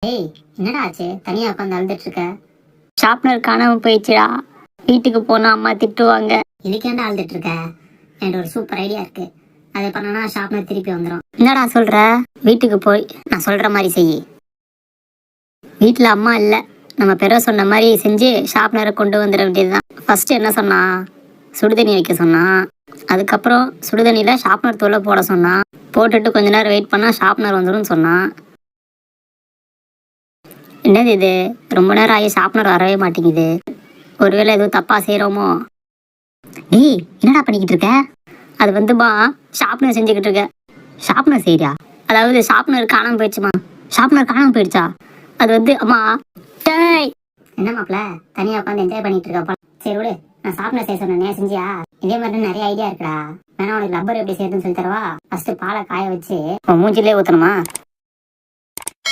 ஏய், என்னடா ஆச்சு? தனியா உட்காந்து அழுதுட்டு இருக்க? ஷார்ப்னர் காணாம போயிடுச்சுடா. வீட்டுக்கு போனா அம்மா திட்டுவாங்க. இதுக்கேண்டா அழுதுட்டு இருக்க? என்கிட்ட ஒரு சூப்பர் ஐடியா இருக்கு. அதை பண்ணனா ஷார்ப்னர் திருப்பி வந்துடும். என்னடா சொல்ற? வீட்டுக்கு போய் நான் சொல்ற மாதிரி செய். வீட்டுல அம்மா இல்ல, நம்ம பெற சொன்ன மாதிரி செஞ்சு ஷார்ப்னரை கொண்டு வந்துட வேண்டியதுதான். ஃபர்ஸ்ட் என்ன சொன்னா, சுடுதண்ணி வைக்க சொன்னா. அதுக்கப்புறம் சுடுதண்ணியில ஷார்ப்னர் தூளை போட சொன்னா. போட்டுட்டு கொஞ்ச நேரம் வெயிட் பண்ணா ஷார்ப்னர் வந்துடும் சொன்னா. என்னது இது, ரொம்ப நேரம் ஆகி ஷார்ப்னர் வரவே மாட்டேங்குது. ஒருவேளை எதுவும் தப்பா செய்யறோமோ? டேய், என்னடா பண்ணிக்கிட்டு இருக்க? அது வந்துமா, ஷார்ப்னர் செஞ்சுக்கிட்டு இருக்க. ஷார்ப்னர் செய்யா? அதாவது ஷார்ப்னர் காணாம போயிடுச்சுமா. ஷார்ப்னர் காணாம போயிடுச்சா? அது வந்து அம்மா. டேய், என்ன மாப்பிள, தனியா உட்காந்து என்ஜாய் பண்ணிட்டு இருக்க? சரி விடு, நான் ஷார்ப்னர் செய்ய சொன்னேன், செஞ்சியா? இதே மாதிரி நிறைய ஐடியா இருக்குடா. வேணா உனக்கு ரப்பர் எப்படி செய்யறதுன்னு சொல்லி தரவா? ஃபர்ஸ்ட் பாலை காய வச்சு மூஞ்சிலே ஊத்தணுமா?